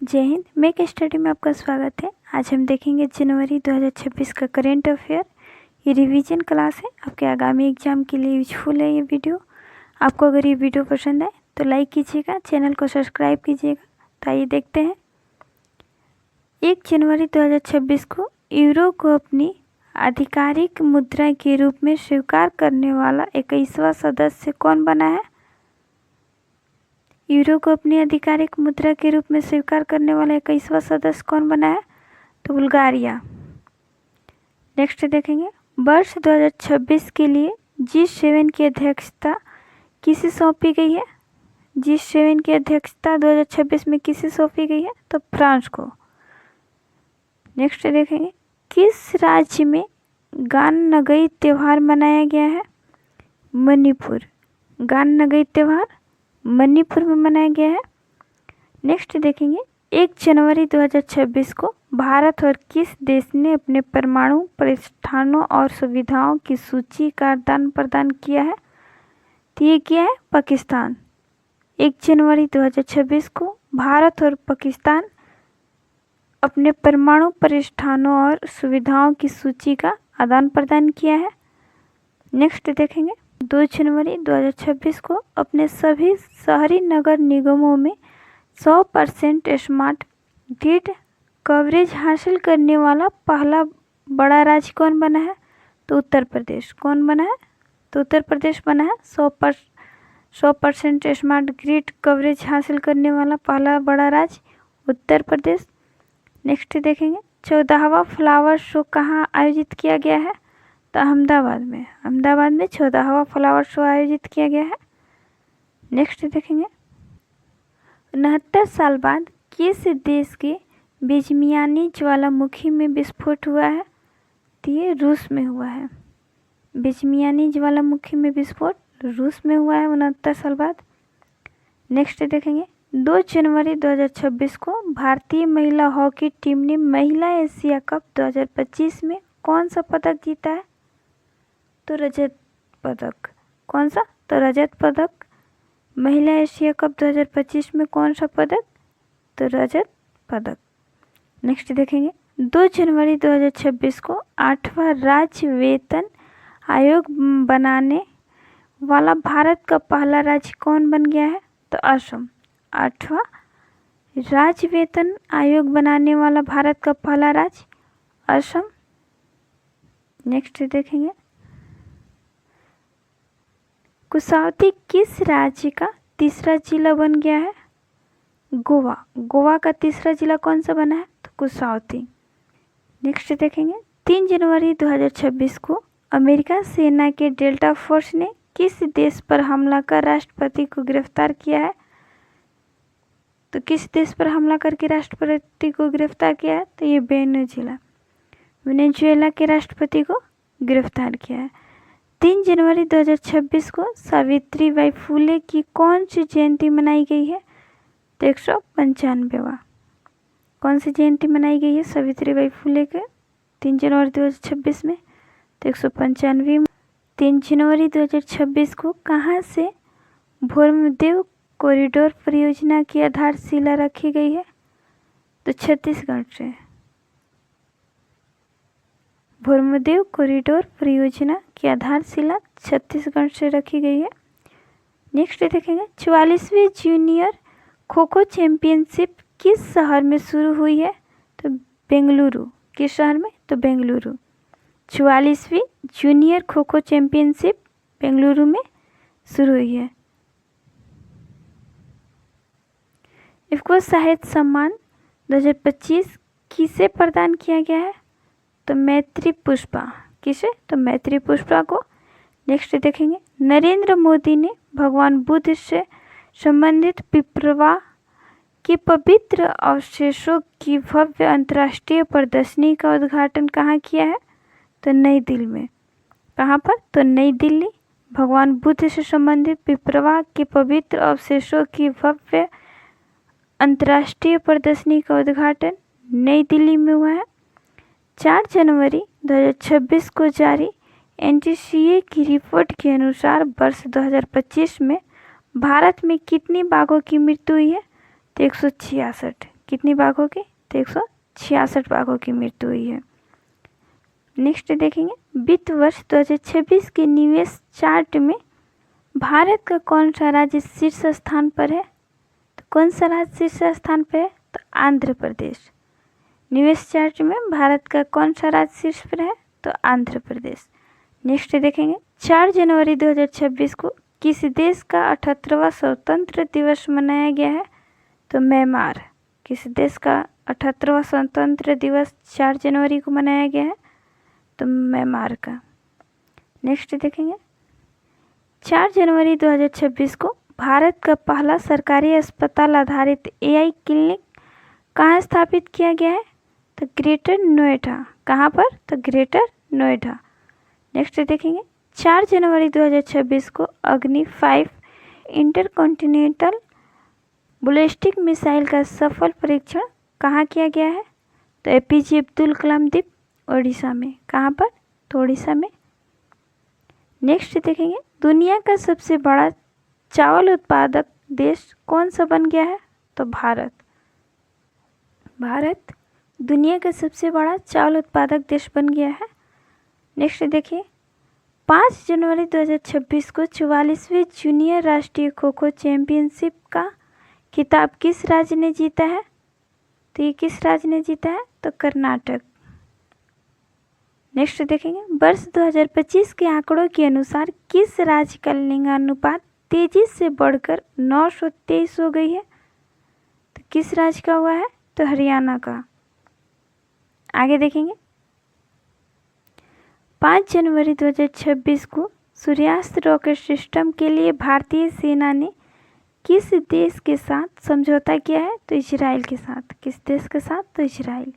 जय Hind. Make study में आपका स्वागत है। आज हम देखेंगे जनवरी 2026 का करेंट अफेयर। ये रिवीजन क्लास है, आपके आगामी एग्जाम के लिए यूजफुल है ये वीडियो। आपको अगर ये वीडियो पसंद आए तो लाइक कीजिएगा, चैनल को सब्सक्राइब कीजिएगा। तो आइए देखते हैं। 1 जनवरी 2026 को यूरो को अपनी आधिकारिक मुद्रा के रूप में स्वीकार करने वाला 21वां सदस्य कौन बना है? यूरो को अपनी आधिकारिक मुद्रा के रूप में स्वीकार करने वाला 21वां सदस्य कौन बना है? तो बुल्गारिया। नेक्स्ट देखेंगे, वर्ष 2026 के लिए G7 की अध्यक्षता किसे सौंपी गई है? G7 की अध्यक्षता 2026 में किसे सौंपी गई है? तो फ्रांस को। नेक्स्ट देखेंगे, किस राज्य में गान नगई त्यौहार मनाया गया है? मणिपुर। गान नगई त्यौहार मणिपुर में मनाया गया है। नेक्स्ट देखेंगे, 1 जनवरी 2026 को भारत और किस देश ने अपने परमाणु प्रतिष्ठानों और सुविधाओं की सूची का आदान प्रदान किया है? तो ये किया है पाकिस्तान। 1 जनवरी 2026 को भारत और पाकिस्तान अपने परमाणु प्रतिष्ठानों और सुविधाओं की सूची का आदान प्रदान किया है। नेक्स्ट देखेंगे, 2 जनवरी 2026 को अपने सभी शहरी नगर निगमों में 100% स्मार्ट ग्रिड कवरेज हासिल करने वाला पहला बड़ा राज्य कौन बना है? तो उत्तर प्रदेश। कौन बना है? तो उत्तर प्रदेश बना है 100% स्मार्ट ग्रिड कवरेज हासिल करने वाला पहला बड़ा राज्य उत्तर प्रदेश। नेक्स्ट देखेंगे, 14वां फ्लावर शो कहाँ आयोजित किया गया है? तो अहमदाबाद में। अहमदाबाद में 14वां फ्लावर शो आयोजित किया गया है। नेक्स्ट देखेंगे, 69 साल बाद किस देश के बेजमियानी ज्वालामुखी में विस्फोट हुआ है? तो ये रूस में हुआ है। बेजमियानी ज्वालामुखी में विस्फोट रूस में हुआ है 69 साल बाद। नेक्स्ट देखेंगे, 2 जनवरी 2026 को भारतीय महिला हॉकी टीम ने महिला एशिया कप 2025 में कौन सा पदक जीता है? तो रजत पदक। कौन सा? तो रजत पदक। महिला एशिया कप 2025 में कौन सा पदक? तो रजत पदक। नेक्स्ट देखेंगे, 2 जनवरी 2026 को 8वां राज्य वेतन आयोग बनाने वाला भारत का पहला राज्य कौन बन गया है? तो असम। 8वां राज्य वेतन आयोग बनाने वाला भारत का पहला राज्य असम। नेक्स्ट देखेंगे, कुसावती किस राज्य का तीसरा जिला बन गया है? गोवा। गोवा का तीसरा जिला कौन सा बना है? तो कुसावती। नेक्स्ट देखेंगे, 3 जनवरी 2026 को अमेरिका सेना के डेल्टा फोर्स ने किस देश पर हमला कर राष्ट्रपति को गिरफ्तार किया है? तो किस देश पर हमला करके राष्ट्रपति को गिरफ्तार किया है? तो ये वेनेजुएला के राष्ट्रपति को गिरफ्तार किया है। 3 जनवरी 2026 को सावित्रीबाई फुले की कौन सी जयंती मनाई गई है? तो 195वां। कौन सी जयंती मनाई गई है सावित्रीबाई फुले के 3 जनवरी 2026 में? तो 195। 3 जनवरी 2026 को कहाँ से भूमध्य कॉरिडोर परियोजना की आधारशिला रखी गई है? तो छत्तीसगढ़ से। भूमध्य कॉरिडोर परियोजना की आधारशिला छत्तीसगढ़ से रखी गई है। नेक्स्ट देखेंगे, 44वीं जूनियर खो खो चैंपियनशिप किस शहर में शुरू हुई है? तो बेंगलुरु। किस शहर में? तो बेंगलुरु। 44वीं जूनियर खो खो चैंपियनशिप बेंगलुरु में शुरू हुई है। इफ्को साहित्य सम्मान 2025 किसे प्रदान किया गया है? तो मैत्री पुष्पा। किसे? तो मैत्री पुष्पा को। नेक्स्ट देखेंगे, नरेंद्र मोदी ने भगवान बुद्ध से संबंधित पिपरवा के पवित्र अवशेषों की भव्य अंतर्राष्ट्रीय प्रदर्शनी का उद्घाटन कहाँ किया है? तो नई दिल्ली में। कहाँ पर? तो नई दिल्ली। भगवान बुद्ध से संबंधित पिपरवा के पवित्र अवशेषों की भव्य अंतर्राष्ट्रीय प्रदर्शनी का उद्घाटन नई दिल्ली में हुआ है। 4 जनवरी 2026 को जारी NTCA की रिपोर्ट के अनुसार वर्ष 2025 में भारत में कितनी बाघों की मृत्यु हुई है? तो 166। कितनी बाघों की? तो 166 बाघों की मृत्यु हुई है। नेक्स्ट देखेंगे, वित्त वर्ष 2026 के निवेश चार्ट में भारत का कौन सा राज्य शीर्ष स्थान पर है? तो कौन सा राज्य शीर्ष स्थान पर है? तो आंध्र प्रदेश। निवेश चार्ट में भारत का कौन सा राज्य शीर्ष पर है? तो आंध्र प्रदेश। नेक्स्ट देखेंगे, 4 जनवरी 2026 को किस देश का 78वां स्वतंत्र दिवस मनाया गया है? तो म्यांमार। किस देश का 78वां स्वतंत्र दिवस 4 जनवरी को मनाया गया है? तो म्यांमार का। नेक्स्ट देखेंगे, 4 जनवरी 2026 को भारत का पहला सरकारी अस्पताल आधारित AI क्लिनिक कहाँ स्थापित किया गया है? तो ग्रेटर नोएडा। कहाँ पर? तो ग्रेटर नोएडा। नेक्स्ट देखेंगे, 4 जनवरी 2026 को अग्नि 5 इंटरकॉन्टिनेंटल बैलिस्टिक मिसाइल का सफल परीक्षण कहाँ किया गया है? तो APJ अब्दुल कलाम द्वीप, ओडिशा में। कहाँ पर? तो ओडिशा में। नेक्स्ट देखेंगे, दुनिया का सबसे बड़ा चावल उत्पादक देश कौन सा बन गया है? तो भारत। भारत दुनिया का सबसे बड़ा चावल उत्पादक देश बन गया है। नेक्स्ट देखिए, 5 जनवरी 2026 को 44वीं जूनियर राष्ट्रीय खो खो चैंपियनशिप का खिताब किस राज्य ने जीता है? तो ये किस राज्य ने जीता है? तो कर्नाटक। नेक्स्ट देखेंगे, वर्ष 2025 के आंकड़ों के अनुसार किस राज्य का लिंगानुपात तेजी से बढ़कर 923 हो गई है? तो किस राज्य का हुआ है? तो हरियाणा का। आगे देखेंगे, 5 जनवरी 2026 को सूर्यास्त रॉकेट सिस्टम के लिए भारतीय सेना ने किस देश के साथ समझौता किया है? तो इजराइल के साथ। किस देश के साथ? तो इजराइल।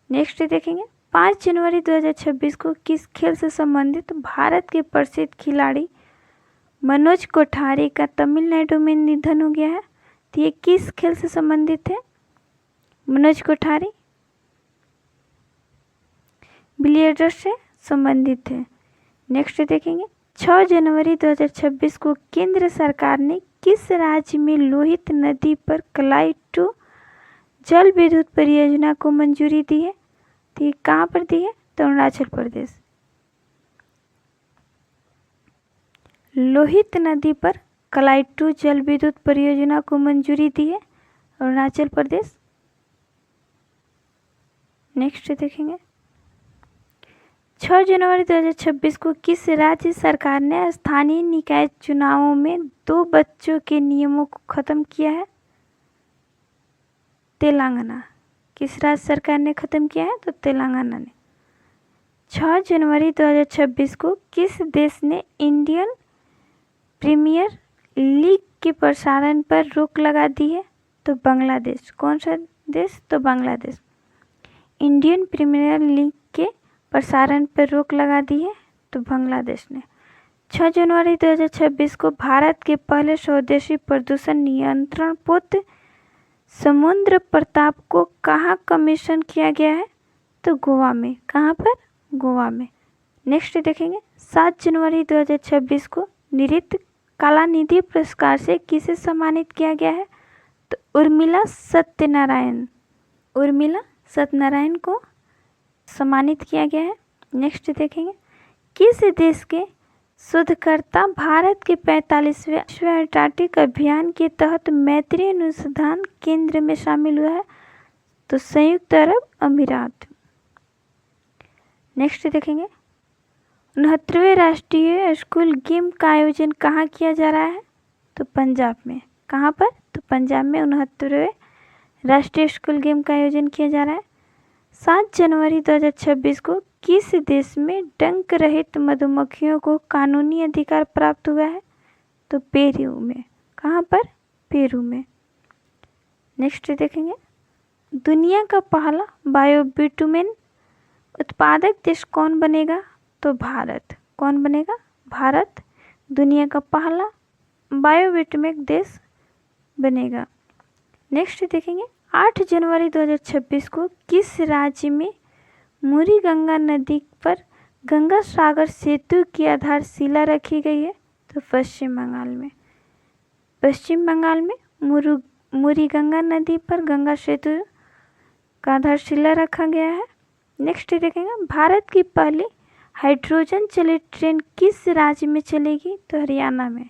नेक्स्ट देखेंगे, 5 जनवरी 2026 को किस खेल से संबंधित भारत के प्रसिद्ध खिलाड़ी मनोज कोठारी का तमिलनाडु में निधन हो गया है? तो ये किस खेल से संबंधित है? मनोज कोठारी बिलियर्ड्स से संबंधित है। नेक्स्ट देखेंगे, 6 जनवरी 2026 को केंद्र सरकार ने किस राज्य में लोहित नदी पर कलाई 2 जल विद्युत परियोजना को मंजूरी दी है? तो ये कहाँ पर दी है? तो अरुणाचल प्रदेश। लोहित नदी पर कलाई 2 जल विद्युत परियोजना को मंजूरी दी है अरुणाचल प्रदेश। नेक्स्ट देखेंगे, 6 जनवरी 2026 को किस राज्य सरकार ने स्थानीय निकाय चुनावों में 2 बच्चों के नियमों को खत्म किया है? तेलंगाना। किस राज्य सरकार ने खत्म किया है? तो तेलंगाना ने। 6 जनवरी 2026 को किस देश ने इंडियन प्रीमियर लीग के प्रसारण पर रोक लगा दी है? तो बांग्लादेश। कौन सा देश? तो बांग्लादेश। इंडियन प्रीमियर लीग के प्रसारण पर रोक लगा दी है तो बांग्लादेश ने। 6 जनवरी 2026 को भारत के पहले स्वदेशी प्रदूषण नियंत्रण पोत समुद्र प्रताप को कहाँ कमीशन किया गया है? तो गोवा में। कहाँ पर? गोवा में। नेक्स्ट देखेंगे, 7 जनवरी 2026 को नृत्य कलानिधि पुरस्कार से किसे सम्मानित किया गया है? तो उर्मिला सत्यनारायण। उर्मिला सत्यनारायण को सम्मानित किया गया है। नेक्स्ट देखेंगे, किस देश के शोधकर्ता भारत के 45वें विश्व अंटार्कटिक अभियान के तहत मैत्री अनुसंधान केंद्र में शामिल हुआ है? तो संयुक्त अरब अमीरात। नेक्स्ट देखेंगे, 69वें राष्ट्रीय स्कूल गेम का आयोजन कहाँ किया जा रहा है? तो पंजाब में। कहाँ पर? तो पंजाब में 69वें राष्ट्रीय स्कूल गेम का आयोजन किया जा रहा है। 7 जनवरी 2026 को किस देश में डंक रहित मधुमक्खियों को कानूनी अधिकार प्राप्त हुआ है? तो पेरू में। कहाँ पर? पेरू में। नेक्स्ट देखेंगे, दुनिया का पहला बायोबिटुमेन उत्पादक देश कौन बनेगा? तो भारत। कौन बनेगा? भारत दुनिया का पहला बायोबिटुमेन देश बनेगा। नेक्स्ट देखेंगे, 8 जनवरी 2026 को किस राज्य में मुरी गंगा नदी पर गंगा सागर सेतु की आधारशिला रखी गई है? तो पश्चिम बंगाल में। पश्चिम बंगाल में मुरी गंगा नदी पर गंगा सेतु का आधारशिला रखा गया है। नेक्स्ट देखेंगे भारत की पहली हाइड्रोजन चलित ट्रेन किस राज्य में चलेगी? तो हरियाणा में।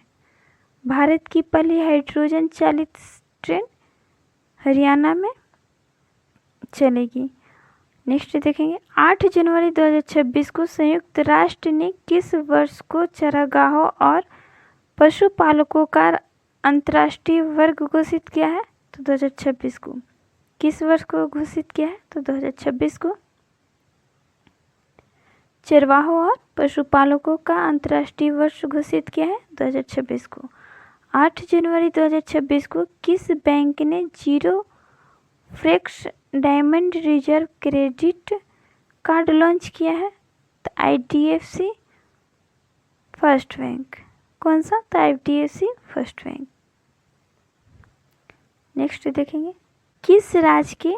भारत की पहली हाइड्रोजन चालित ट्रेन हरियाणा में चलेगी। नेक्स्ट देखेंगे 8 जनवरी 2026 को संयुक्त राष्ट्र ने किस वर्ष को चरागाहों और पशुपालकों का अंतर्राष्ट्रीय वर्ग घोषित किया है? तो 2026 को। किस वर्ष को घोषित किया है? तो 2026 को। चरवाहों और पशुपालकों का अंतर्राष्ट्रीय वर्ष घोषित किया है 2026 को। 8 जनवरी 2026 को किस बैंक ने zero forex diamond reserve credit card launch किया है? तो IDFC फर्स्ट बैंक। कौन सा? तो IDFC फर्स्ट बैंक। नेक्स्ट देखेंगे किस राज्य के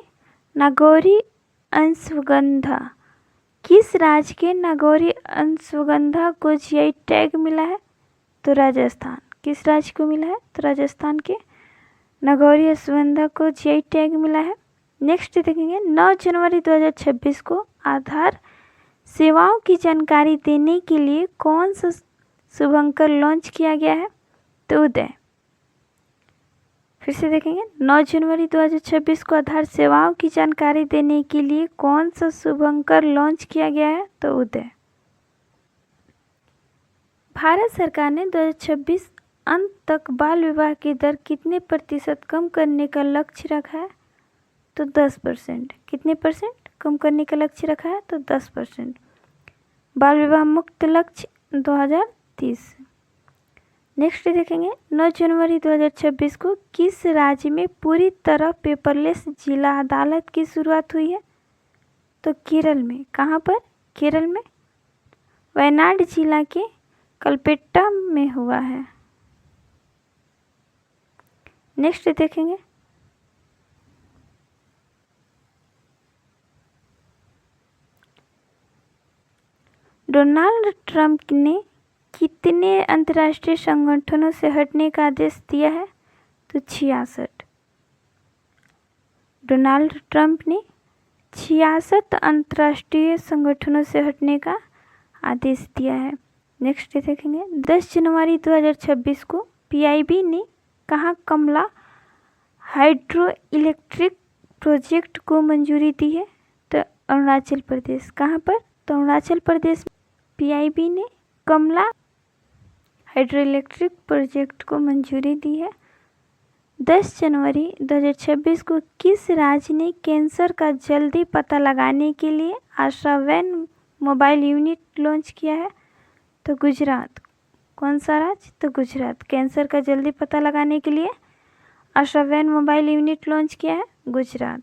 नागौरी अश्वगंधा को GI टैग मिला है? तो राजस्थान। किस राज्य को मिला है? तो राजस्थान के नागौरी अश्वगंधा को GI टैग मिला है। नेक्स्ट देखेंगे 9 जनवरी 2026 को आधार सेवाओं की जानकारी देने के लिए कौन सा शुभंकर लॉन्च किया गया है? तो उदय। फिर से देखेंगे 9 जनवरी 2026 को आधार सेवाओं की जानकारी देने के लिए कौन सा शुभंकर लॉन्च किया गया है? तो उदय। भारत सरकार ने 2026 अंत तक बाल विवाह की दर कितने प्रतिशत कम करने का लक्ष्य रखा है? तो 10%। कितने परसेंट कम करने का लक्ष्य रखा है? तो 10%। बाल विवाह मुक्त लक्ष्य 2030। नेक्स्ट देखेंगे 9 जनवरी 2026 को किस राज्य में पूरी तरह पेपरलेस जिला अदालत की शुरुआत हुई है? तो केरल में। कहाँ पर? केरल में वायनाड जिला के कलपेट्टा में हुआ है। नेक्स्ट देखेंगे डोनाल्ड ट्रंप ने कितने अंतर्राष्ट्रीय संगठनों से हटने का आदेश दिया है? तो 66। डोनाल्ड ट्रंप ने 66 अंतर्राष्ट्रीय संगठनों से हटने का आदेश दिया है। नेक्स्ट देखेंगे 10 जनवरी 2026 को PIB ने कहाँ कमला हाइड्रो इलेक्ट्रिक प्रोजेक्ट को मंजूरी दी है? तो अरुणाचल प्रदेश। कहाँ पर? तो अरुणाचल प्रदेश। PIB ने कमला हाइड्रो इलेक्ट्रिक प्रोजेक्ट को मंजूरी दी है। 10 जनवरी 2026 को किस राज्य ने कैंसर का जल्दी पता लगाने के लिए आशा वैन मोबाइल यूनिट लॉन्च किया है? तो गुजरात। कौन सा राज्य? तो गुजरात। कैंसर का जल्दी पता लगाने के लिए आशा वैन मोबाइल यूनिट लॉन्च किया है गुजरात।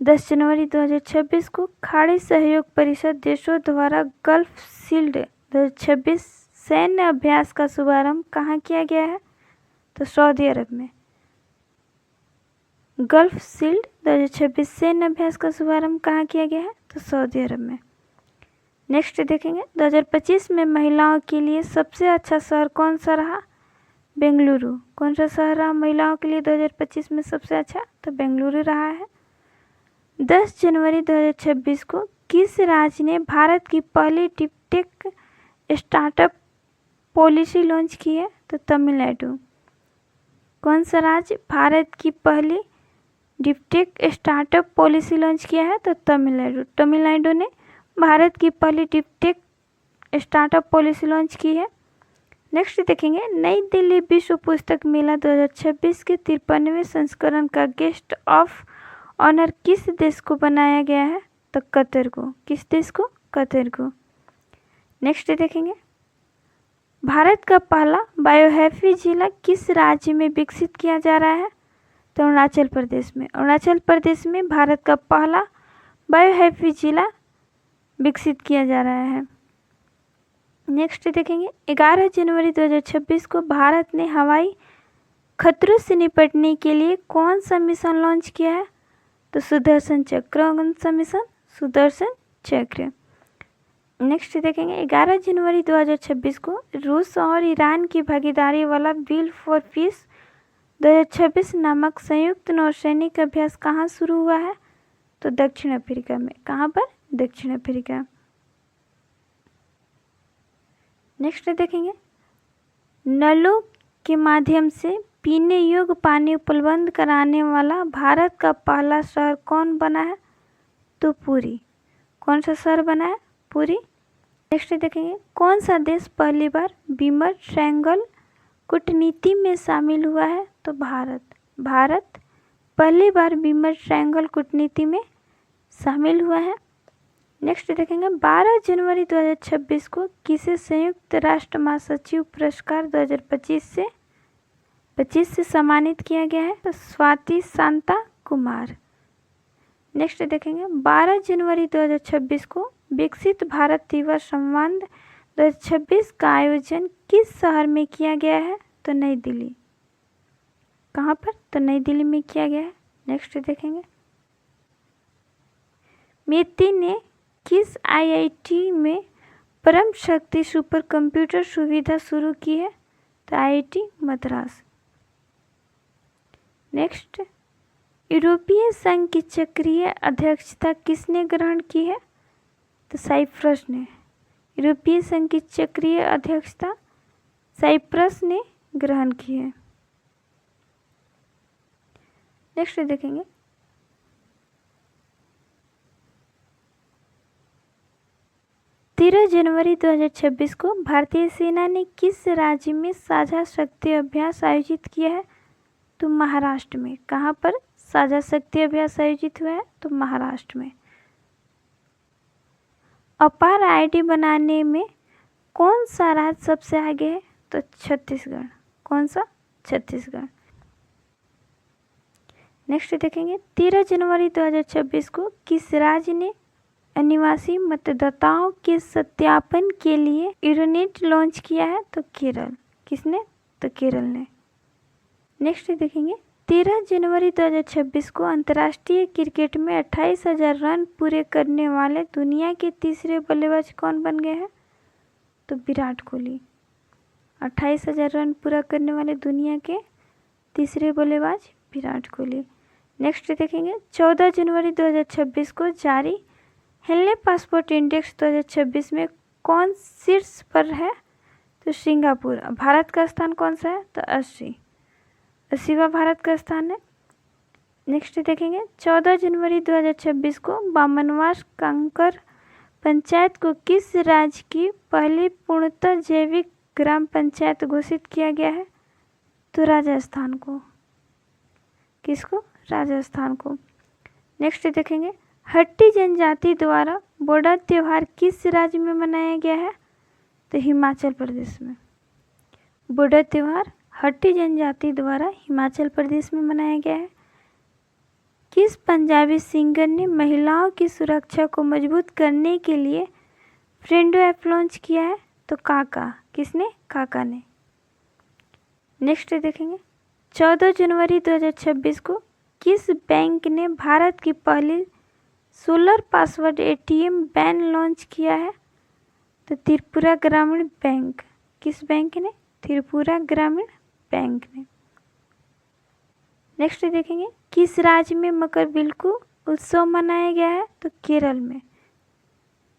10 जनवरी 2026 को खाड़ी सहयोग परिषद देशों द्वारा गल्फ शील्ड 2026 सैन्य अभ्यास का शुभारंभ कहाँ किया गया है? तो सऊदी अरब में। गल्फ शील्ड 2026 सैन्य अभ्यास का शुभारंभ कहाँ किया गया है? तो सऊदी अरब में। नेक्स्ट देखेंगे 2025 में महिलाओं के लिए सबसे अच्छा शहर कौन सा रहा? बेंगलुरु। कौन सा शहर रहा महिलाओं के लिए 2025 में सबसे अच्छा? तो बेंगलुरु रहा है। 10 जनवरी 2026 को किस राज्य ने भारत की पहली डिपटेक स्टार्टअप पॉलिसी लॉन्च की है? तो तमिलनाडु। कौन सा राज्य भारत की पहली डिपटेक स्टार्टअप पॉलिसी लॉन्च किया है? तो तमिलनाडु। तमिलनाडु ने भारत की पहली डिपटेक स्टार्टअप पॉलिसी लॉन्च की है। नेक्स्ट देखेंगे नई दिल्ली विश्व पुस्तक मेला 2026 के 53वें संस्करण का गेस्ट ऑफ ऑनर किस देश को बनाया गया है? तो कतर को। किस देश को? कतर को। नेक्स्ट देखेंगे भारत का पहला बायोहैफी जिला किस राज्य में विकसित किया जा रहा है? तो अरुणाचल प्रदेश में। अरुणाचल प्रदेश में भारत का पहला बायोहैफी जिला विकसित किया जा रहा है। नेक्स्ट देखेंगे 11 जनवरी 2026 को भारत ने हवाई खतरों से निपटने के लिए कौन सा मिशन लॉन्च किया है? तो सुदर्शन चक्र। कौन सा मिशन? सुदर्शन चक्र। नेक्स्ट देखेंगे 11 जनवरी 2026 को रूस और ईरान की भागीदारी वाला बिल फॉर पीस 2026 नामक संयुक्त नौसैनिक अभ्यास कहाँ शुरू हुआ है? तो दक्षिण अफ्रीका में। कहाँ पर? दक्षिण अफ्रीका। नेक्स्ट देखेंगे, नलों के माध्यम से पीने योग्य पानी उपलब्ध कराने वाला भारत का पहला शहर कौन बना है? तो पुरी। कौन सा शहर बना है? पुरी। नेक्स्ट देखेंगे, कौन सा देश पहली बार बीमर ट्रायंगल कूटनीति में शामिल हुआ है? तो भारत। भारत पहली बार बीमर ट्रायंगल कूटनीति में शामिल हुआ है। नेक्स्ट देखेंगे, 12 जनवरी 2026 को किसे संयुक्त राष्ट्र महासचिव पुरस्कार 2025 से सम्मानित किया गया है? तो स्वाति शांता कुमार। नेक्स्ट देखेंगे, 12 जनवरी 2026 को विकसित भारत युवा संवाद 2026 का आयोजन किस शहर में किया गया है? तो नई दिल्ली। कहाँ पर? तो नई दिल्ली में किया गया है। नेक्स्ट देखेंगे, मेती ने किस आईआईटी में परम शक्ति सुपर कंप्यूटर सुविधा शुरू की है? तो आईआईटी मद्रास। नेक्स्ट, यूरोपीय संघ की चक्रीय अध्यक्षता किसने ग्रहण की है? तो साइप्रस ने। यूरोपीय संघ की चक्रीय अध्यक्षता साइप्रस ने ग्रहण की है। नेक्स्ट देखेंगे, तेरह जनवरी 2026 को भारतीय सेना ने किस राज्य में साझा शक्ति अभ्यास आयोजित किया है? तो महाराष्ट्र में। कहाँ पर साझा शक्ति अभ्यास आयोजित हुआ है? तो महाराष्ट्र में। अपार आईडी बनाने में कौन सा राज्य सबसे आगे है? तो छत्तीसगढ़। कौन सा? छत्तीसगढ़। नेक्स्ट देखेंगे, 13 जनवरी 2026 को किस राज्य ने अनिवासी मतदाताओं के सत्यापन के लिए यूरोनेट लॉन्च किया है? तो केरल। किसने? तो केरल ने। नेक्स्ट देखेंगे, 13 जनवरी 2026 को अंतर्राष्ट्रीय क्रिकेट में 28,000 रन पूरे करने वाले दुनिया के तीसरे बल्लेबाज कौन बन गए हैं? तो विराट कोहली। 28,000 रन पूरा करने वाले दुनिया के तीसरे बल्लेबाज विराट कोहली। नेक्स्ट देखेंगे, 14 जनवरी 2026 को जारी हेनले पासपोर्ट इंडेक्स 2026 में कौन शीर्ष पर है? तो सिंगापुर। भारत का स्थान कौन सा है? तो 80वां भारत का स्थान है। नेक्स्ट देखेंगे, 14 जनवरी 2026 को बामनवास कांकर पंचायत को किस राज्य की पहली पूर्णतः जैविक ग्राम पंचायत घोषित किया गया है? तो राजस्थान को। किसको? राजस्थान को। नेक्स्ट देखेंगे, हट्टी जनजाति द्वारा बोडा त्यौहार किस राज्य में मनाया गया है? तो हिमाचल प्रदेश में। बोडा त्यौहार हट्टी जनजाति द्वारा हिमाचल प्रदेश में मनाया गया है। किस पंजाबी सिंगर ने महिलाओं की सुरक्षा को मजबूत करने के लिए फ्रेंडो ऐप लॉन्च किया है? तो काका। किसने? काका ने। नेक्स्ट देखेंगे, 14 जनवरी 2026 को किस बैंक ने भारत की पहली solar powered ATM van launch किया है? तो त्रिपुरा ग्रामीण बैंक। किस बैंक ने? त्रिपुरा ग्रामीण बैंक ने। नेक्स्ट देखेंगे, किस राज्य में मकरविलक्कू उत्सव मनाया गया है? तो केरल में।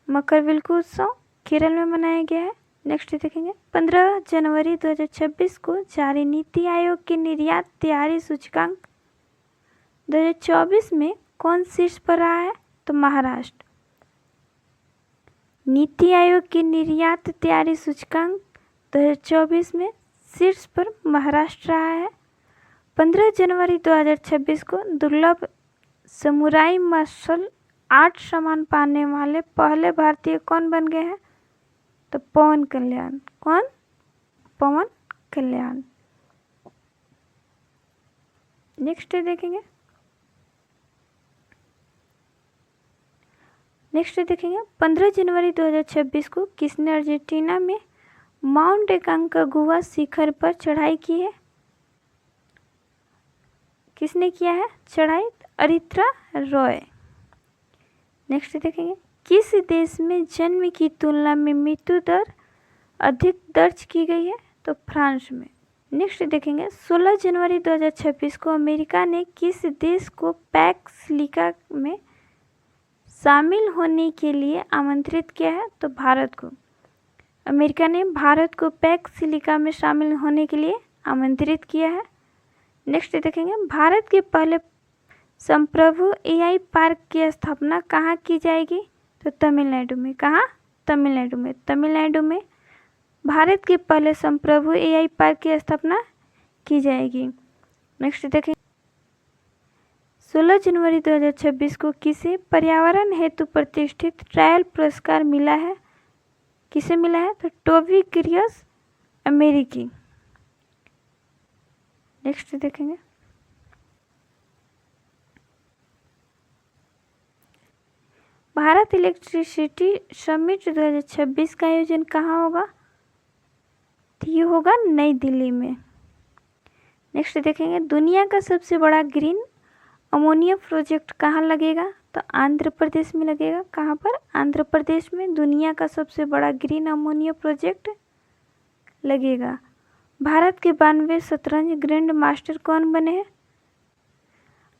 मकरविलक्कू उत्सव केरल में मनाया गया है। नेक्स्ट देखेंगे, 15 जनवरी 2026 को जारी नीति आयोग के निर्यात तैयारी सूचकांक 2024 में कौन शीर्ष पर रहा है? तो महाराष्ट्र। नीति आयोग के निर्यात तैयारी सूचकांक 2024 में शीर्ष पर महाराष्ट्र रहा है। 15 जनवरी 2026 को दुर्लभ समुराई मार्शल आर्ट सम्मान पाने वाले पहले भारतीय कौन बन गए हैं? तो पवन कल्याण। कौन? पवन कल्याण। नेक्स्ट देखेंगे, नेक्स्ट देखेंगे 15 जनवरी 2026 को किसने अर्जेंटीना में माउंट एकांकागुआ शिखर पर चढ़ाई की है? किसने किया है चढ़ाई? अरित्रा रॉय। नेक्स्ट देखेंगे, किस देश में जन्म की तुलना में मृत्यु दर अधिक दर्ज की गई है? तो फ्रांस में। नेक्स्ट देखेंगे 16 जनवरी 2026 को अमेरिका ने किस देश को पैक्स सिलिका में शामिल होने के लिए आमंत्रित किया है? तो भारत को। अमेरिका ने भारत को पैक्स सिलिका में शामिल होने के लिए आमंत्रित किया है। नेक्स्ट देखेंगे भारत के पहले संप्रभु एआई पार्क की स्थापना कहाँ की जाएगी? तो तमिलनाडु में। कहाँ? तमिलनाडु में। तमिलनाडु में भारत के पहले संप्रभु एआई पार्क की स्थापना की जाएगी। नेक्स्ट देखें 16 जनवरी 2026 को किसे पर्यावरण हेतु प्रतिष्ठित ट्रायल पुरस्कार मिला है? किसे मिला है? तो टोबी क्रियस अमेरिकी। नेक्स्ट देखेंगे भारत इलेक्ट्रिसिटी समिट 2026 का आयोजन कहाँ होगा? तो ये होगा नई दिल्ली में। नेक्स्ट देखेंगे दुनिया का सबसे बड़ा ग्रीन अमोनिया प्रोजेक्ट कहाँ लगेगा? तो आंध्र प्रदेश में लगेगा। कहाँ पर? आंध्र प्रदेश में दुनिया का सबसे बड़ा ग्रीन अमोनिया प्रोजेक्ट लगेगा। भारत के 92 शतरंज ग्रैंड मास्टर कौन बने हैं?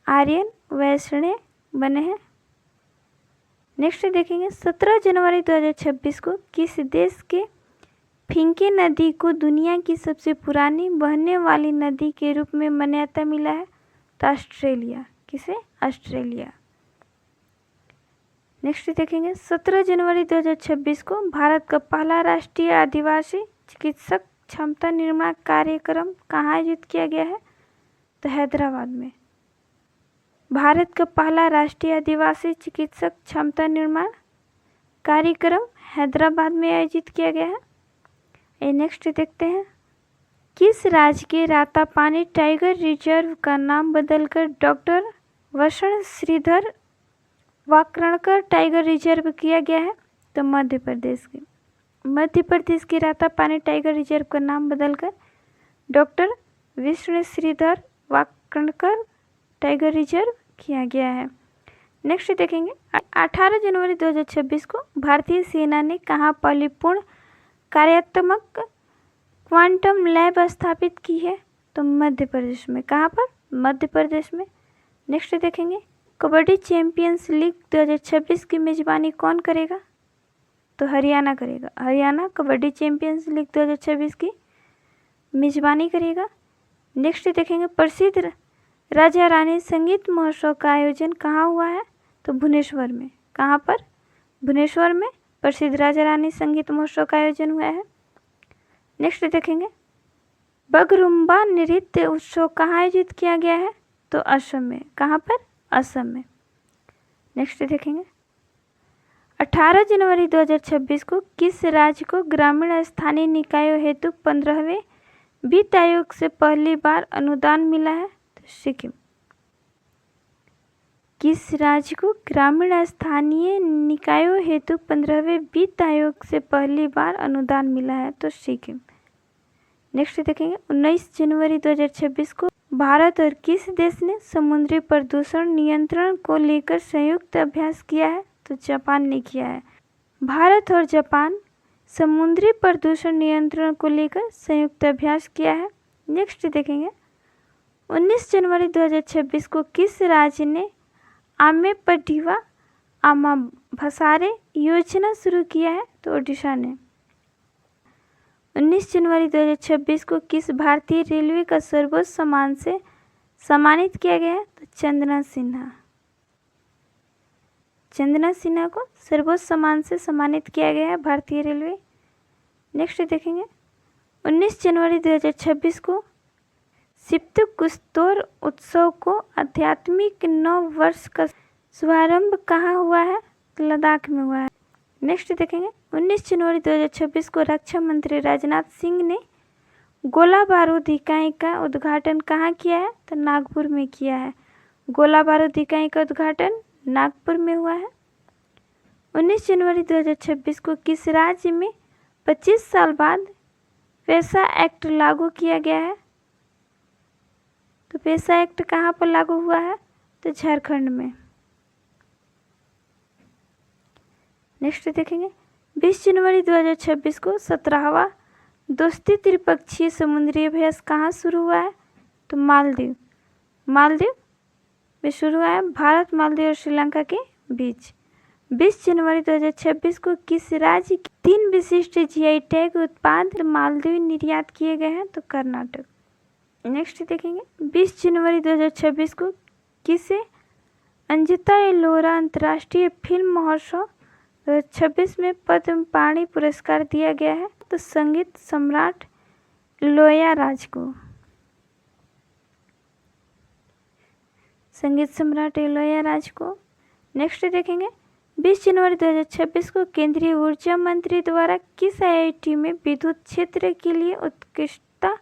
आर्यन वैष्णव बने हैं। नेक्स्ट देखेंगे 17 जनवरी 2026 को किस देश के फिंके नदी को दुनिया की सबसे पुरानी बहने वाली नदी के रूप में मान्यता मिला है? तो ऑस्ट्रेलिया। किसे? ऑस्ट्रेलिया। नेक्स्ट देखेंगे 17 जनवरी 2026 को भारत का पहला राष्ट्रीय आदिवासी चिकित्सक क्षमता निर्माण कार्यक्रम कहाँ आयोजित किया गया है? तो हैदराबाद में। भारत का पहला राष्ट्रीय आदिवासी चिकित्सक क्षमता निर्माण कार्यक्रम हैदराबाद में आयोजित किया गया है। नेक्स्ट देखते हैं किस राज्य के रातापानी टाइगर रिजर्व का नाम बदलकर डॉक्टर वसंत श्रीधर वाकणकर टाइगर रिजर्व किया गया है? तो मध्य प्रदेश के। मध्य प्रदेश के रातापानी टाइगर रिजर्व का नाम बदलकर doctor Vishnu Shridhar Wakankar tiger reserve किया गया है। नेक्स्ट देखेंगे 18 जनवरी 2026 को भारतीय सेना ने कहाँ पहली पूर्ण कार्यात्मक क्वांटम लैब स्थापित की है? तो मध्य प्रदेश में। कहाँ पर? मध्य प्रदेश में। नेक्स्ट देखेंगे कबड्डी चैंपियंस लीग 2026 की मेजबानी कौन करेगा? तो हरियाणा करेगा। हरियाणा कबड्डी चैंपियंस लीग 2026 की मेजबानी करेगा। नेक्स्ट देखेंगे प्रसिद्ध राजा रानी संगीत महोत्सव का आयोजन कहाँ हुआ है? तो भुवनेश्वर में। कहाँ पर? भुवनेश्वर में प्रसिद्ध राजा रानी संगीत महोत्सव का आयोजन हुआ है। नेक्स्ट देखेंगे बगरुम्बा नृत्य उत्सव कहाँ आयोजित किया गया है? तो असम में। कहाँ पर? असम में। नेक्स्ट देखेंगे 18 जनवरी 2026 को किस राज्य को ग्रामीण स्थानीय निकायों हेतु 15वें वित्त आयोग से पहली बार अनुदान मिला है? तो सिक्किम। किस राज्य को ग्रामीण स्थानीय निकायों हेतु 15वें वित्त आयोग से पहली बार अनुदान मिला है? तो सिक्किम। नेक्स्ट देखेंगे 19 जनवरी 2026 को भारत और किस देश ने समुद्री प्रदूषण नियंत्रण को लेकर संयुक्त अभ्यास किया है? तो जापान ने किया है। भारत और जापान समुद्री प्रदूषण नियंत्रण को लेकर संयुक्त अभ्यास किया है। नेक्स्ट देखेंगे 19 जनवरी 2026 को किस राज्य ने आमे पढ़िवा आमा भसारे योजना शुरू किया है? तो ओडिशा ने। 19 जनवरी 2026 को किस भारतीय रेलवे का सर्वोच्च सम्मान से सम्मानित किया गया है? तो चंदना सिन्हा। चंदना सिन्हा को सर्वोच्च सम्मान से सम्मानित किया गया है भारतीय रेलवे। नेक्स्ट देखेंगे 19 जनवरी 2026 को सिप्तकुस्तोर उत्सव को आध्यात्मिक नव वर्ष का शुभारंभ कहाँ हुआ है? लद्दाख में हुआ है। नेक्स्ट देखेंगे 19 जनवरी 2026 को रक्षा मंत्री राजनाथ सिंह ने गोला बारूद इकाई का उद्घाटन कहाँ किया है? तो नागपुर में किया है। गोला बारूद इकाई का उद्घाटन नागपुर में हुआ है। 19 जनवरी 2026 को किस राज्य में 25 साल बाद पैसा एक्ट लागू किया गया है? तो पैसा एक्ट कहाँ पर लागू हुआ है? तो झारखंड में। नेक्स्ट देखेंगे 20 जनवरी 2026 को 17वां दोस्ती त्रिपक्षीय समुद्री अभ्यास कहाँ शुरू हुआ है? तो मालदीव में शुरू हुआ है, भारत, मालदीव और श्रीलंका के बीच। 20 जनवरी 2026 को किस राज्य के 3 विशिष्ट जीआई टैग उत्पाद मालदीव निर्यात किए गए हैं? तो कर्नाटक। नेक्स्ट देखेंगे, 20 जनवरी 2026 को किसे अंजिता एलोरा अंतर्राष्ट्रीय फिल्म महोत्सव 2026 में पद्म पाणि पुरस्कार दिया गया है? तो संगीत सम्राट इलैयाराजा को। संगीत सम्राट इलैयाराजा को। नेक्स्ट देखेंगे, 20 जनवरी 2026 को केंद्रीय ऊर्जा मंत्री द्वारा किस आईआईटी में विद्युत क्षेत्र के लिए उत्कृष्टता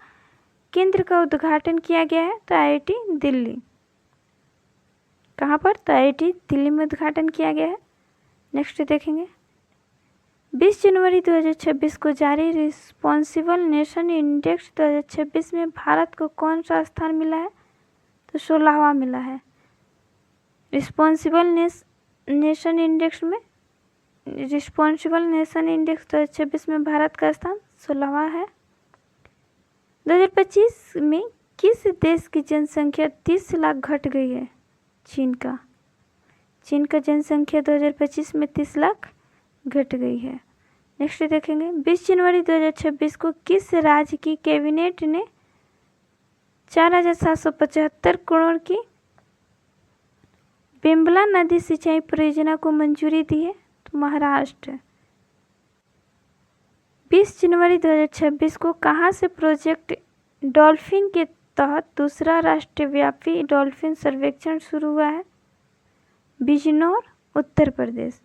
केंद्र का उद्घाटन किया गया है? तो आईआईटी दिल्ली। कहाँ पर? तो आईआईटी दिल्ली में उद्घाटन किया गया है। नेक्स्ट देखेंगे, 20 जनवरी 2026 को जारी रिस्पॉन्सिबल नेशन इंडेक्स 2026 में भारत को कौन सा स्थान मिला है? तो 16वां मिला है। रिस्पॉन्सिबल नेशन इंडेक्स 2026 में भारत का स्थान 16वां है। 2025 में किस देश की जनसंख्या 30 लाख घट गई है? चीन का जनसंख्या 2025 में 30 लाख घट गई है। नेक्स्ट देखेंगे, 20 जनवरी 2026 को किस राज्य की कैबिनेट ने 4,775 करोड़ की बेम्बला नदी सिंचाई परियोजना को मंजूरी दी है? तो महाराष्ट्र। 20 जनवरी 2026 को कहाँ से प्रोजेक्ट डॉल्फिन के तहत दूसरा राष्ट्रव्यापी डॉल्फिन सर्वेक्षण शुरू हुआ है? बिजनौर, उत्तर प्रदेश।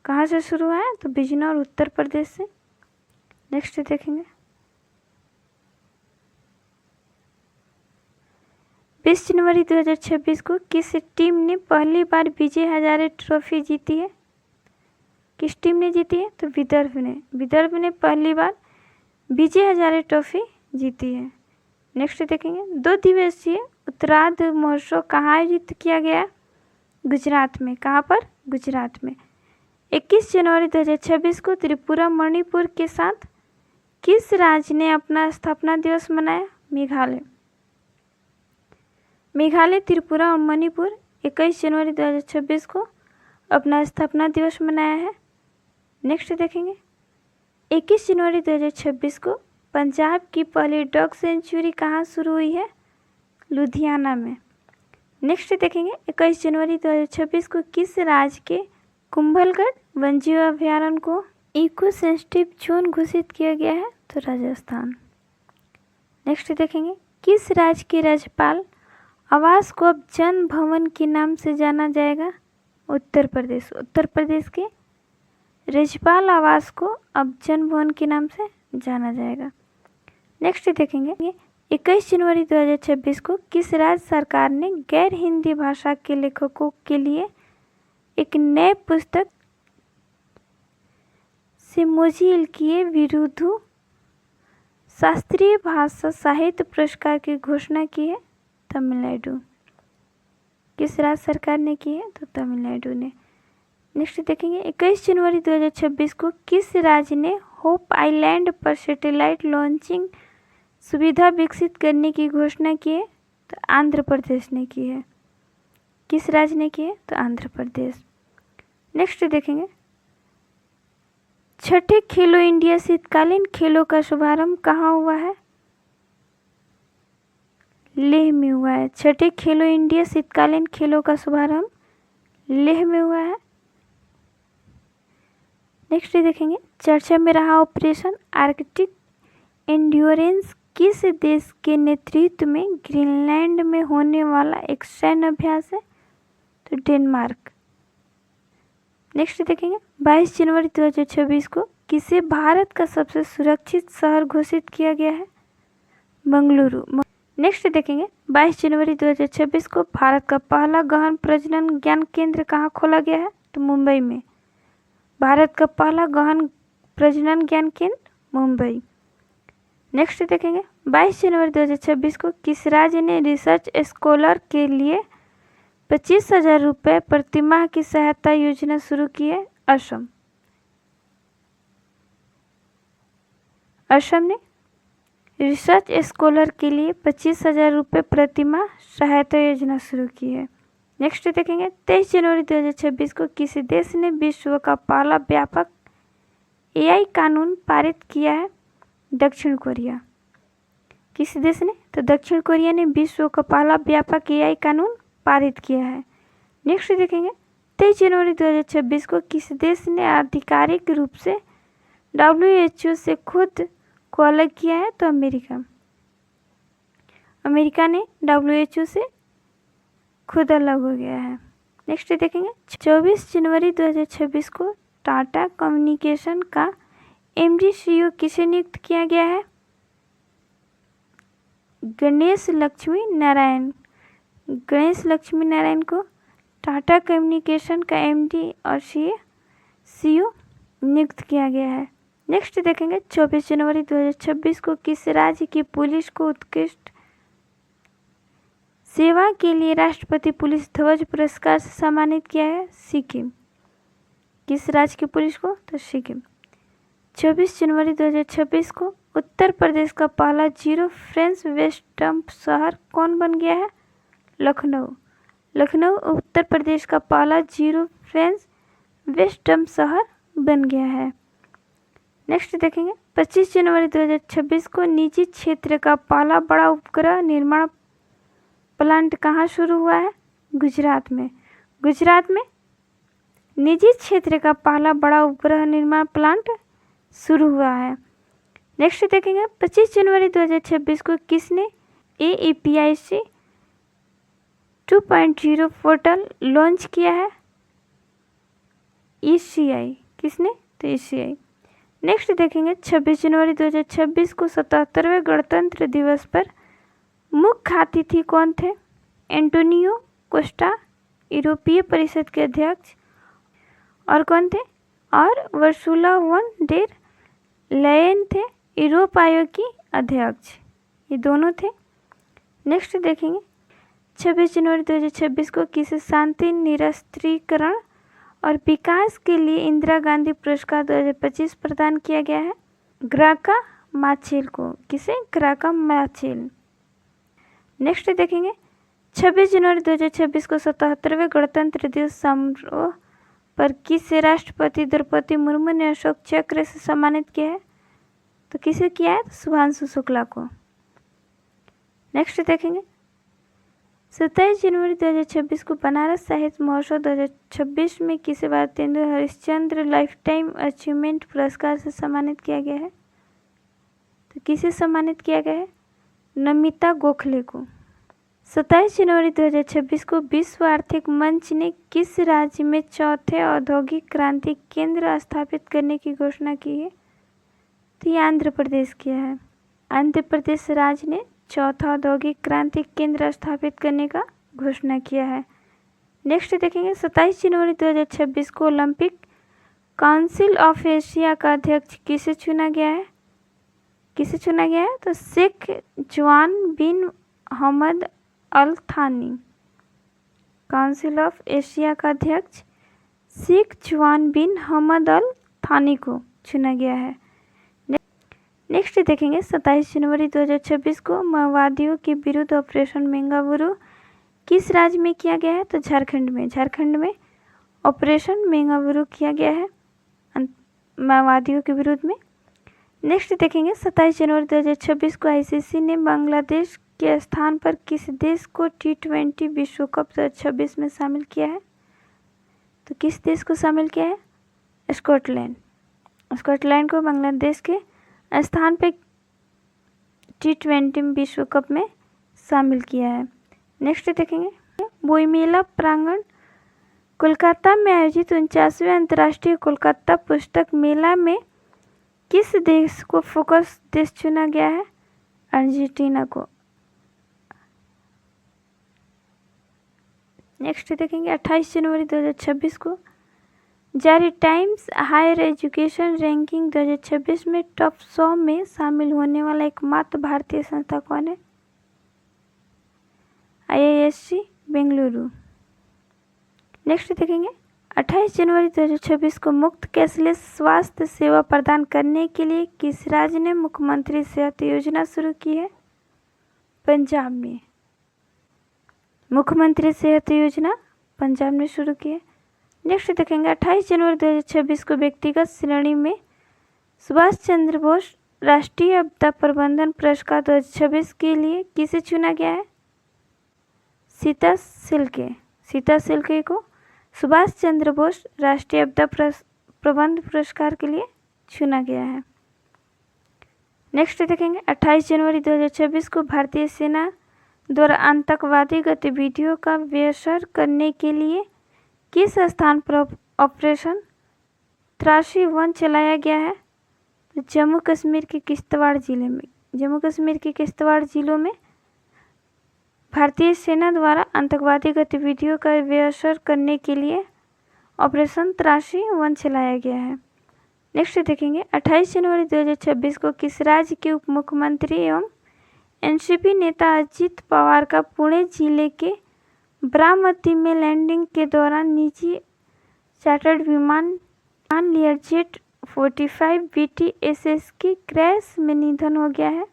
कहाँ से शुरू हुआ है? तो बिजनौर, उत्तर प्रदेश से। नेक्स्ट देखेंगे, 20 जनवरी 2026 को किस टीम ने पहली बार विजय हजारे ट्रॉफी जीती है? किस टीम ने जीती है? तो विदर्भ ने पहली बार विजय हजारे ट्रॉफी जीती है। नेक्स्ट देखेंगे, 2 दिवसीय उत्तरार्ध महोत्सव कहाँ आयोजित किया गया? गुजरात में। कहाँ पर? गुजरात में। 21 जनवरी 2026 को त्रिपुरा मणिपुर के साथ किस राज्य ने अपना स्थापना दिवस मनाया? मेघालय, त्रिपुरा और मणिपुर 21 जनवरी 2026 को अपना स्थापना दिवस मनाया है। नेक्स्ट देखेंगे, 21 जनवरी 2026 को पंजाब की पहली डॉग सेंचुरी कहाँ शुरू हुई है? लुधियाना में। नेक्स्ट देखेंगे, 21 जनवरी 2026 को किस राज्य के कुंभलगढ़ वन्यजीव अभयारण्य को इको सेंसिटिव जोन घोषित किया गया है? तो राजस्थान। नेक्स्ट देखेंगे, किस राज्य के राज्यपाल आवास को अब जन भवन के नाम से जाना जाएगा? उत्तर प्रदेश के राज्यपाल आवास को अब जन भवन के नाम से जाना जाएगा। नेक्स्ट देखेंगे, 21 जनवरी 2026 को किस राज्य सरकार ने गैर हिंदी भाषा के लेखकों के लिए एक नए पुस्तक सिमोजिल किए विरुद्धु शास्त्रीय भाषा साहित्य पुरस्कार की घोषणा की है? तमिलनाडु। किस राज्य सरकार ने की है? तो तमिलनाडु ने। नेक्स्ट देखेंगे, 21 जनवरी 2026 को किस राज्य ने होप आइलैंड पर सैटेलाइट लॉन्चिंग सुविधा विकसित करने की घोषणा की है? तो आंध्र प्रदेश ने की है। किस राज्य ने की है? तो आंध्र प्रदेश। नेक्स्ट देखेंगे, छठे खेलो इंडिया शीतकालीन खेलों का शुभारंभ कहाँ हुआ है? लेह में हुआ है। छठे खेलो इंडिया शीतकालीन खेलों का शुभारंभ लेह में हुआ है। नेक्स्ट देखेंगे, चर्चा में रहा ऑपरेशन आर्कटिक एंड्योरेंस किस देश के नेतृत्व में ग्रीनलैंड में होने वाला एक सैन्य अभ्यास है? तो डेनमार्क। नेक्स्ट देखेंगे, 22 जनवरी 2026 को किसे भारत का सबसे सुरक्षित शहर घोषित किया गया है? बेंगलुरु। नेक्स्ट देखेंगे, 22 जनवरी 2026 को भारत का पहला गहन प्रजनन ज्ञान केंद्र कहाँ खोला गया है? तो मुंबई में। भारत का पहला गहन प्रजनन ज्ञान केंद्र मुंबई। नेक्स्ट देखेंगे, 22 जनवरी 2026 को किस राज्य ने रिसर्च स्कॉलर के लिए 25,000 रुपये प्रतिमाह की सहायता योजना शुरू की है? असम। असम ने रिसर्च स्कॉलर के लिए 25,000 रुपये प्रतिमाह सहायता योजना शुरू की है। नेक्स्ट देखेंगे 23 जनवरी 2026 को किसी देश ने विश्व का पहला व्यापक AI कानून पारित किया है? दक्षिण कोरिया। किस देश ने? तो दक्षिण कोरिया ने विश्व का पहला व्यापक AI कानून पारित किया है। नेक्स्ट देखेंगे 23 जनवरी 2026 को किस देश ने आधिकारिक रूप से WHO से खुद को अलग किया है? तो अमेरिका। अमेरिका ने WHO से खुद अलग हो गया है। नेक्स्ट देखेंगे 24 जनवरी 2026 को टाटा कम्युनिकेशन का MD CEO किसे नियुक्त किया गया है? गणेश लक्ष्मी नारायण। गणेश लक्ष्मी नारायण को टाटा कम्युनिकेशन का MD और CEO नियुक्त किया गया है। नेक्स्ट देखेंगे 24 जनवरी 2026 को किस राज्य की पुलिस को उत्कृष्ट सेवा के लिए राष्ट्रपति पुलिस ध्वज पुरस्कार से सम्मानित किया है? सिक्किम। किस राज्य की पुलिस को? तो सिक्किम। 24 जनवरी 2026 को उत्तर प्रदेश का पहला जीरो फ्रेंच वेस्ट डंप शहर कौन बन गया है? लखनऊ। लखनऊ उत्तर प्रदेश का पहला जीरो फ्रेंच वेस्ट डंप शहर बन गया है। नेक्स्ट देखेंगे 25 जनवरी 2026 को निजी क्षेत्र का पहला बड़ा उपग्रह निर्माण प्लांट कहाँ शुरू हुआ है? गुजरात में। गुजरात में निजी क्षेत्र का पहला बड़ा उपग्रह निर्माण प्लांट शुरू हुआ है। नेक्स्ट देखेंगे 25 जनवरी 2026 को किसने AEPIC 2.0 पोर्टल लॉन्च किया है? ECI। किसने? तो ECI। नेक्स्ट देखेंगे 26 जनवरी 2026 को 77वें गणतंत्र दिवस पर मुख्य अतिथि कौन थे? एंटोनियो कोस्टा, यूरोपीय परिषद के अध्यक्ष, और कौन थे? और उर्सुला वॉन डेर लेयन थे, यूरोप आयोग की अध्यक्ष। ये दोनों थे। नेक्स्ट देखेंगे 26 जनवरी 2026 को किसे शांति निरस्त्रीकरण और विकास के लिए इंदिरा गांधी पुरस्कार 2025 प्रदान किया गया है? ग्राका माचेल को। किसे? ग्राका माचेल। नेक्स्ट देखेंगे 26 जनवरी 2026 को 77वें गणतंत्र दिवस समारोह पर किसे राष्ट्रपति द्रौपदी मुर्मू ने अशोक चक्र से सम्मानित किया है? तो किसे किया है? शुभांशु शुक्ला को। नेक्स्ट देखेंगे 27 जनवरी 2026 को बनारस साहित्य महोत्सव 2026 में किसे Bharatendu Harishchandra life time achievement पुरस्कार से सम्मानित किया गया है? तो किसे सम्मानित किया गया है? नमिता गोखले को। 27 जनवरी 2026 को विश्व आर्थिक मंच ने किस राज्य में चौथे औद्योगिक क्रांति केंद्र स्थापित करने की घोषणा की है? तो ये आंध्र प्रदेश किया है। आंध्र प्रदेश राज्य ने चौथा औद्योगिक क्रांति केंद्र स्थापित करने का घोषणा किया है। नेक्स्ट देखेंगे 27 जनवरी 2026 को ओलंपिक काउंसिल ऑफ एशिया का अध्यक्ष किसे चुना गया है? किसे चुना गया है? तो शेख जुआन बिन हमद अल थानी। काउंसिल ऑफ एशिया का अध्यक्ष शेख जुआन बिन हमद अल थानी को चुना गया है। नेक्स्ट देखेंगे 27 जनवरी 2026 को माओवादियों के विरुद्ध ऑपरेशन मेंगाबुरु किस राज्य में किया गया है? तो झारखंड में। झारखंड में ऑपरेशन मेंगाबुरु किया गया है माओवादियों के विरुद्ध में। नेक्स्ट देखेंगे 27 जनवरी 2026 को ICC ने बांग्लादेश के स्थान पर किस देश को T20 विश्व कप 2026 में शामिल किया है? तो किस देश को शामिल किया है? स्कॉटलैंड। स्कॉटलैंड को बांग्लादेश के स्थान पर T20 विश्व कप में शामिल किया है। नेक्स्ट देखेंगे बोईमेला प्रांगण कोलकाता में आयोजित 49वें अंतर्राष्ट्रीय कोलकाता पुस्तक मेला में किस देश को फोकस देश चुना गया है? अर्जेंटीना को। नेक्स्ट देखेंगे 28 जनवरी 2026 को जारी टाइम्स हायर एजुकेशन रैंकिंग 2026 में टॉप 100 में शामिल होने वाला एकमात्र भारतीय संस्था कौन है? IISc बेंगलुरु। नेक्स्ट देखेंगे 28 जनवरी 2026 को मुफ्त कैशलेस स्वास्थ्य सेवा प्रदान करने के लिए किस राज्य ने मुख्यमंत्री सेहत योजना शुरू की है? पंजाब में मुख्यमंत्री सेहत योजना पंजाब ने शुरू की है। नेक्स्ट देखेंगे 28 जनवरी 2026 को व्यक्तिगत श्रेणी में सुभाष चंद्र बोस राष्ट्रीय आपदा प्रबंधन पुरस्कार 2026 के लिए किसे चुना गया है? सीता सिल्के को सुभाष चंद्र बोस राष्ट्रीय आपदा प्रबंधन पुरस्कार के लिए चुना गया है। नेक्स्ट देखेंगे 28 जनवरी 2026 को भारतीय सेना द्वारा आतंकवादी गतिविधियों का व्यवसाय करने के लिए किस स्थान पर ऑपरेशन 83-1 चलाया गया है? तो जम्मू कश्मीर के किश्तवाड़ जिलों में भारतीय सेना द्वारा आतंकवादी गतिविधियों का व्यवसाय करने के लिए ऑपरेशन 83-1 चलाया गया है। नेक्स्ट देखेंगे 28 जनवरी 2026 को किस राज्य के उप मुख्यमंत्री एवं एनसीपी नेता अजित पवार का पुणे जिले के बारामती में लैंडिंग के दौरान निजी चार्टर्ड विमान लियरजेट 45 BTSS की क्रैश में निधन हो गया है?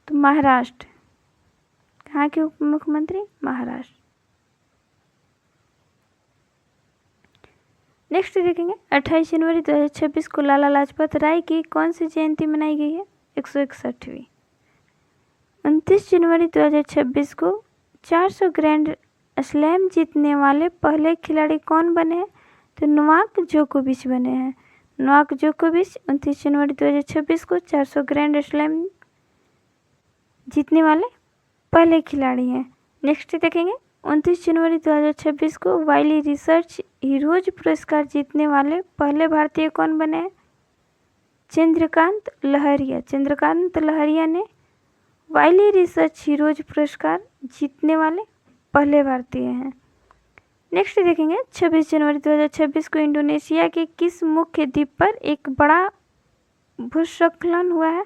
तो महाराष्ट्र। कहाँ के उप मुख्यमंत्री? महाराष्ट्र। नेक्स्ट देखेंगे 28 जनवरी 2026 को लाला लाजपत राय की कौन सी जयंती मनाई गई है? 161वीं। 29 जनवरी 2026 को 400 ग्रैंड स्लैम जीतने वाले पहले खिलाड़ी कौन बने हैं? तो नोवाक जोकोविच बने हैं। नोवाक जोकोविच 29 जनवरी 2026 को 400 ग्रैंड स्लैम जीतने वाले पहले खिलाड़ी हैं। नेक्स्ट देखेंगे 29 जनवरी 2026 को वाइली रिसर्च हीरोज पुरस्कार जीतने वाले पहले भारतीय कौन बने हैं? चंद्रकांत लहरिया ने वाइली रिसर्च हीरोज पुरस्कार जीतने वाले पहले भारतीय हैं। नेक्स्ट देखेंगे 26 जनवरी 2026 को इंडोनेशिया के किस मुख्य द्वीप पर एक बड़ा भूस्खलन हुआ है?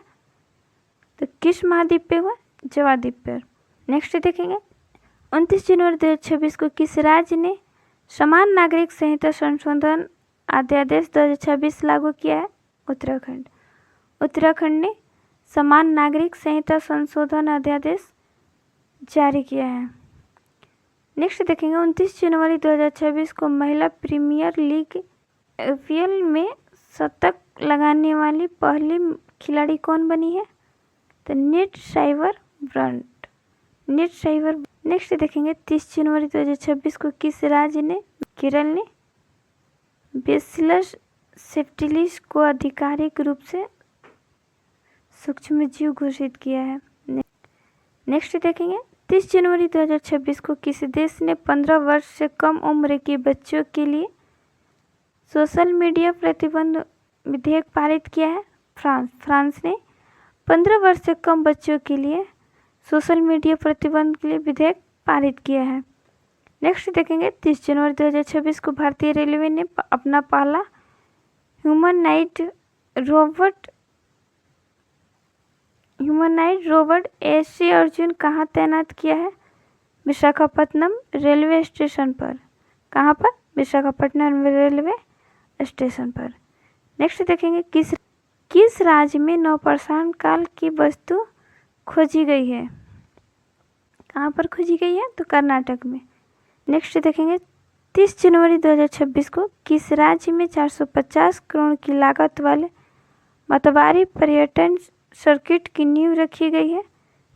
तो किस महाद्वीप पे हुआ? जावा द्वीप पर। नेक्स्ट देखेंगे 29 जनवरी 2026 को किस राज्य ने समान नागरिक संहिता संशोधन अध्यादेश 2026 लागू किया है? उत्तराखंड ने समान नागरिक संहिता संशोधन अध्यादेश जारी किया है। नेक्स्ट देखेंगे 29 जनवरी 2026 को महिला प्रीमियर लीग IPL में शतक लगाने वाली पहली खिलाड़ी कौन बनी है? तो नेट साइबर ब्रांड। नेक्स्ट देखेंगे 30 जनवरी 2026 को किस राज्य ने केरल ने बेसिलस सेप्टिलिस को आधिकारिक रूप से सूक्ष्मजीव घोषित किया है? नेक्स्ट देखेंगे 30 जनवरी 2026 को किस देश ने 15 वर्ष से कम उम्र के बच्चों के लिए सोशल मीडिया प्रतिबंध विधेयक पारित किया है? फ्रांस ने 15 वर्ष से कम बच्चों के लिए सोशल मीडिया प्रतिबंध के लिए विधेयक पारित किया है। नेक्स्ट देखेंगे 30 जनवरी 2026 को भारतीय रेलवे ने अपना पहला ह्यूमनॉइड रोबोट एस अर्जुन कहाँ तैनात किया है? विशाखापट्टनम रेलवे स्टेशन पर। कहाँ पर? विशाखापट्टनम रेलवे स्टेशन पर। नेक्स्ट देखेंगे किस राज्य में नवपाषाण काल की वस्तु खोजी गई है? कहाँ पर खोजी गई है? तो कर्नाटक में। नेक्स्ट देखेंगे 30 जनवरी 2026 को किस राज्य में 450 करोड़ की लागत वाले मतवारी पर्यटन सर्किट की नींव रखी गई है?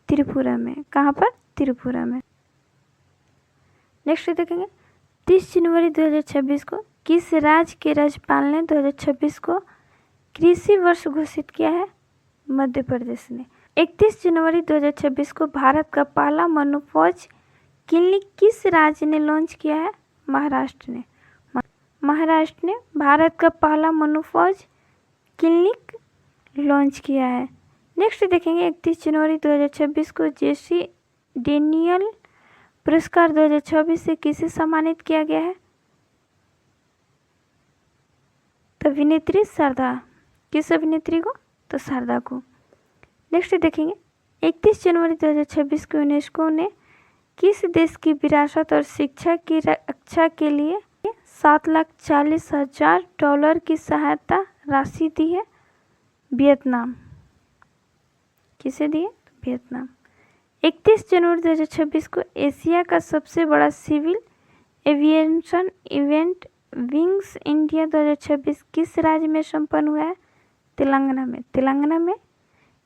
त्रिपुरा में। कहाँ पर? त्रिपुरा में। नेक्स्ट देखेंगे 30 जनवरी 2026 को किस राज्य के राज्यपाल ने 2026 को कृषि वर्ष घोषित किया है? मध्य प्रदेश ने। 31 जनवरी 2026 को भारत का पहला मनोपौज क्लिनिक किस राज्य ने लॉन्च किया है? महाराष्ट्र ने भारत का पहला मनोपौज क्लिनिक लॉन्च किया है। नेक्स्ट देखेंगे 31 जनवरी 2026 को जेसी डेनियल पुरस्कार 2026 से किसे सम्मानित किया गया है? तो अभिनेत्री शारदा। किस अभिनेत्री को? तो शारदा को। नेक्स्ट देखेंगे 31 जनवरी 2026 को यूनेस्को ने किस देश की विरासत और शिक्षा की रक्षा के लिए $7,40,000 की सहायता राशि दी है वियतनाम। किसे दिए? वियतनाम। 31 जनवरी 2026 को एशिया का सबसे बड़ा civil aviation event Wings India 2026 किस राज्य में संपन्न हुआ है? तेलंगाना में। तेलंगाना में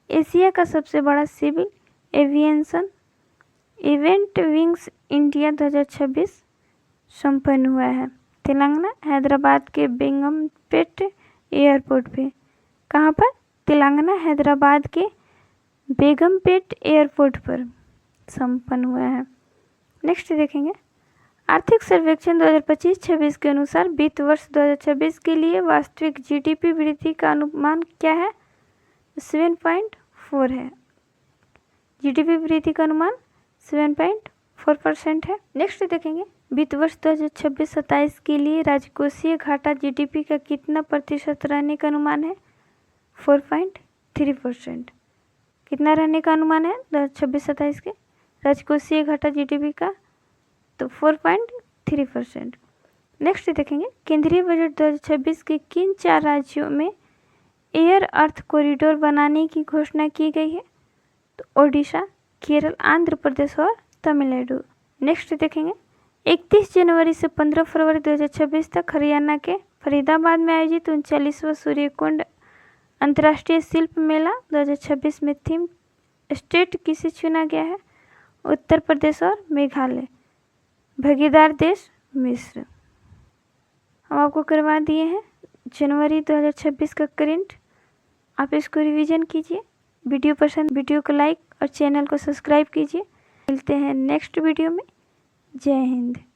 एशिया का सबसे बड़ा civil aviation event Wings India 2026 संपन्न हुआ है। तेलंगाना हैदराबाद के बेगमपेट एयरपोर्ट पे। कहाँ पर? तेलंगाना हैदराबाद के बेगमपेट एयरपोर्ट पर संपन्न हुआ है। नेक्स्ट देखेंगे, आर्थिक सर्वेक्षण 2025-26 के अनुसार वित्त वर्ष 2026 के लिए वास्तविक जीडीपी वृद्धि का अनुमान क्या है? 7.4 है। जीडीपी वृद्धि का अनुमान 7.4% है। नेक्स्ट देखेंगे, वित्त वर्ष 2026-27 के लिए राजकोषीय घाटा जीडीपी का कितना प्रतिशत रहने का अनुमान है? 4.3%। कितना रहने का अनुमान है 2026-27 के राजकोषीय घाटा जीडीपी का? तो 4.3%। नेक्स्ट देखेंगे, केंद्रीय बजट 2026 के किन 4 राज्यों में एयर अर्थ कॉरिडोर बनाने की घोषणा की गई है? तो ओडिशा, केरल, आंध्र प्रदेश और तमिलनाडु। नेक्स्ट देखेंगे, 31 जनवरी से 15 फरवरी 2026 तक हरियाणा के फरीदाबाद में आयोजित 39वां सूर्यकुंड अंतर्राष्ट्रीय शिल्प मेला 2026 में थीम स्टेट किसे चुना गया है? उत्तर प्रदेश और मेघालय। भागीदार देश मिस्र। हम आपको करवा दिए हैं जनवरी 2026 का करंट। आप इसको रिवीजन कीजिए। वीडियो पसंद, वीडियो को लाइक और चैनल को सब्सक्राइब कीजिए। मिलते हैं नेक्स्ट वीडियो में। जय हिंद।